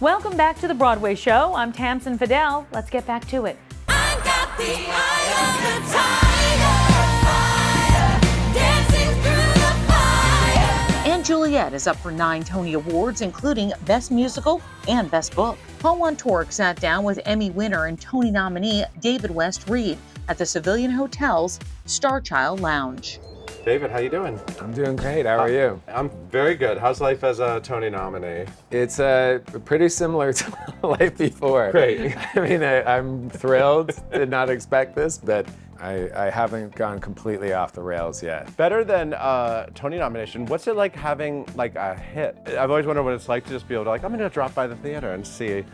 Welcome back to the Broadway Show. I'm Tamsin Fidel. Let's get back to it. I've got the eye of the tiger, fire, dancing through the fire. And Juliet is up for 9 Tony Awards, including Best Musical and Best Book. Paul Wontorek sat down with Emmy winner and Tony nominee David West Reed at the Civilian Hotel's Starchild Lounge. David, how you doing? I'm doing great. How are you? I'm very good. How's life as a Tony nominee? It's pretty similar to life before. Great. I mean, I'm thrilled. Did not expect this, but I haven't gone completely off the rails yet. Better than Tony nomination. What's it like having like a hit? I've always wondered what it's like to just be able to I'm going to drop by the theater and see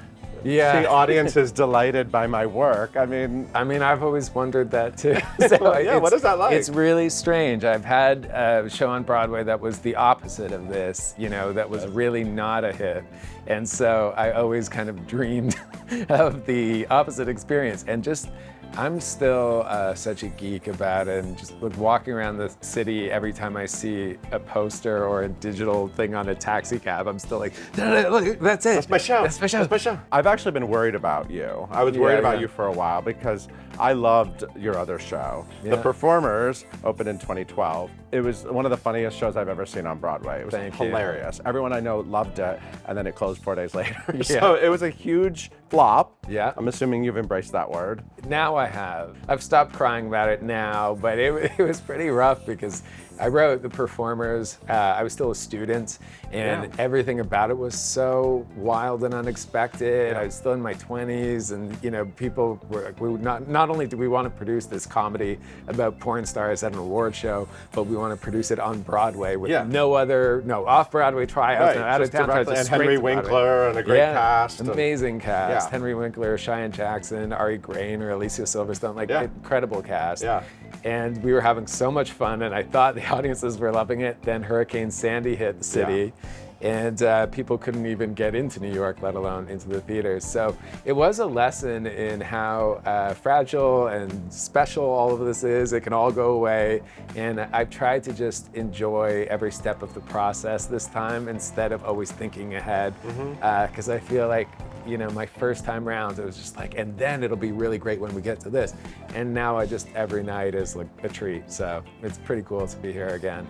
audiences delighted by my work. I mean, I've always wondered that too. So what is that like? It's really strange. I've had a show on Broadway that was the opposite of this, that was really not a hit. And so I always kind of dreamed of the opposite experience. And I'm still such a geek about it, and just walking around the city every time I see a poster or a digital thing on a taxi cab, I'm still like, look, that's it. That's my show. That's my show. That's my show. I've actually been worried about you. I was worried about you for a while because I loved your other show. Yeah. The Performers opened in 2012. It was one of the funniest shows I've ever seen on Broadway. It was hilarious. Everyone I know loved it, and then it closed 4 days later. So it was a huge flop. Yeah. I'm assuming you've embraced that word. Now I have. I've stopped crying about it now, but it was pretty rough because I wrote The Performers. I was still a student, and everything about it was so wild and unexpected. I was still in my 20s, and people were not only do we want to produce this comedy about porn stars at an award show, but we want to produce it on Broadway with no off-Broadway tryouts, no out-of-town tryouts. And Henry Winkler and a great cast. Amazing cast. Henry Winkler, Cheyenne Jackson, Ari Grainer, Alicia Silverstone, incredible cast. Yeah. And we were having so much fun, and I thought the audiences were loving it. Then Hurricane Sandy hit the city, and people couldn't even get into New York, let alone into the theaters. So it was a lesson in how fragile and special all of this is. It can all go away, and I've tried to just enjoy every step of the process this time instead of always thinking ahead, because I feel like my first time round, it was just like, and then it'll be really great when we get to this. And now every night is like a treat. So it's pretty cool to be here again.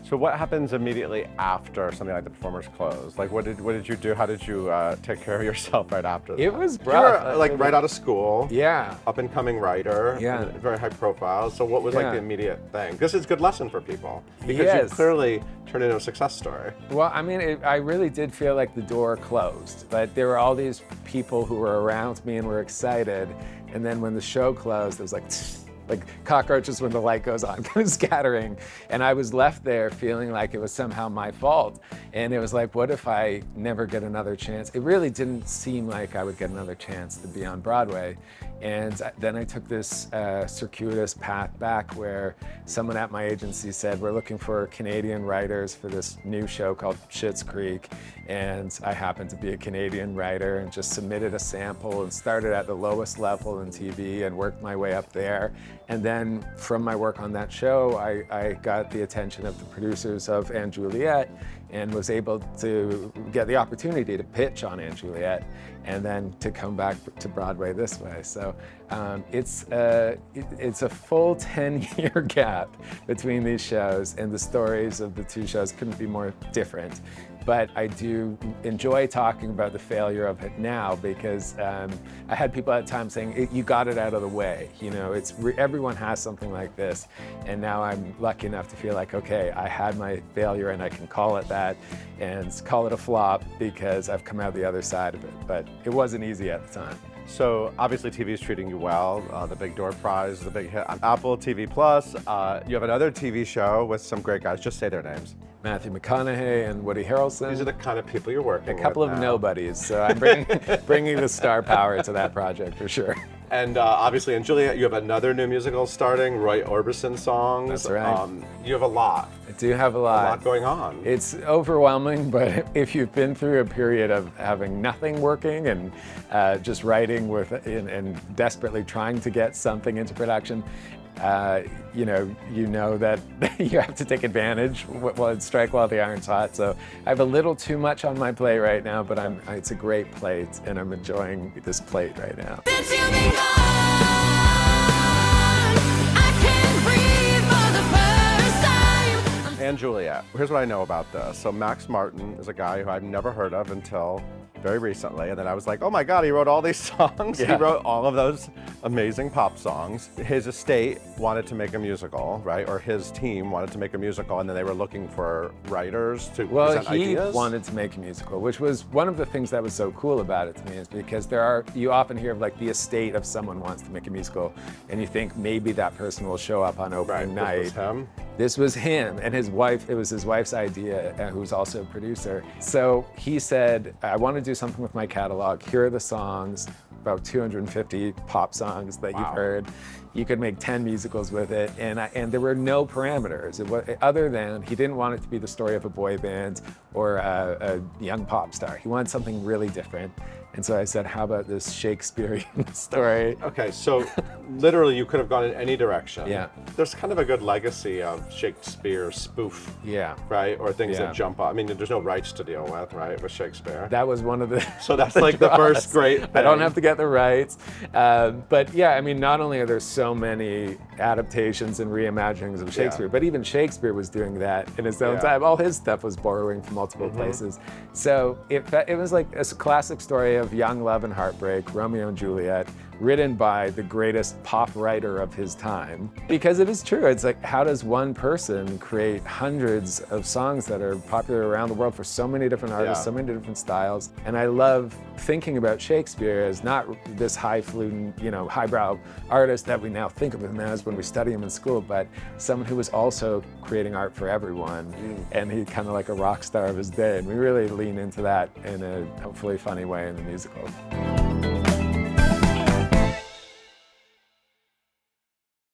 So what happens immediately after something like The Performers closed? Like, what did you do? How did you take care of yourself right after that? It was rough. You were right out of school. Yeah. Up and coming writer. Yeah. Very high profile. So what was like the immediate thing? This is a good lesson for people because you clearly turned into a success story. Well, I really did feel like the door closed, but there were all these people who were around me and were excited. And then when the show closed, it was like cockroaches when the light goes on, kind of scattering. And I was left there feeling like it was somehow my fault. And it was like, what if I never get another chance? It really didn't seem like I would get another chance to be on Broadway. And then I took this circuitous path back where someone at my agency said, we're looking for Canadian writers for this new show called SCHITT'S Creek. And I happened to be a Canadian writer and just submitted a sample and started at the lowest level in TV and worked my way up there. And then from my work on that show, I got the attention of the producers of & Juliet and was able to get the opportunity to pitch on & Juliet and then to come back to Broadway this way. So it's a full 10-year gap between these shows, and the stories of the two shows couldn't be more different. But I do enjoy talking about the failure of it now because I had people at the time saying, you got it out of the way. Everyone has something like this. And now I'm lucky enough to feel like, okay, I had my failure and I can call it that and call it a flop because I've come out the other side of it. But it wasn't easy at the time. So obviously TV is treating you well. The Big Door Prize, the big hit on Apple TV+. You have another TV show with some great guys. Just say their names. Matthew McConaughey and Woody Harrelson. These are the kind of people you're working with. A couple of nobodies, so I'm bringing the star power to that project for sure. And obviously in Juliet, you have another new musical starting, Roy Orbison songs. That's right. You have a lot. I do have a lot going on. It's overwhelming, but if you've been through a period of having nothing working and just writing and desperately trying to get something into production, you know that you have to take advantage while strike while the iron's hot. So I have a little too much on my plate right now, but it's a great plate, and I'm enjoying this plate right now. Since you've been gone, I can't breathe for the first time. And Juliet. Here's what I know about this. So Max Martin is a guy who I've never heard of until very recently, and then I was like, oh my God, he wrote all these songs. Yeah. He wrote all of those amazing pop songs. His estate wanted to make a musical, right? Or his team wanted to make a musical, and then they were looking for writers to present ideas. He wanted to make a musical, which was one of the things that was so cool about it to me, is because you often hear of like the estate of someone wants to make a musical, and you think maybe that person will show up on opening night. This was him. This was him and his wife. It was his wife's idea, who's also a producer. So he said, I want to do something with my catalog. Here are the songs, about 250 pop songs that you've heard. You could make 10 musicals with it, and there were no parameters. Other than he didn't want it to be the story of a boy band or a young pop star. He wanted something really different. And so I said, how about this Shakespearean story? Okay, so literally you could have gone in any direction. Yeah. There's kind of a good legacy of Shakespeare spoof, Yeah. right? Or things Yeah. that jump up. I mean, there's no rights to deal with, right, with Shakespeare. That was one of the. So that's like the first great thing. I don't have to get the rights. But yeah, I mean, not only are there so many adaptations and reimaginings of Shakespeare, but even Shakespeare was doing that in his own time. All his stuff was borrowing from multiple places. So it was like a classic story of young love and heartbreak, Romeo and Juliet, written by the greatest pop writer of his time. Because it is true, it's like, how does one person create hundreds of songs that are popular around the world for so many different artists, so many different styles? And I love thinking about Shakespeare as not this highfalutin, highbrow artist that we now think of him as when we study him in school, but someone who was also creating art for everyone. And he kind of like a rock star of his day. And we really lean into that in a hopefully funny way in the musical.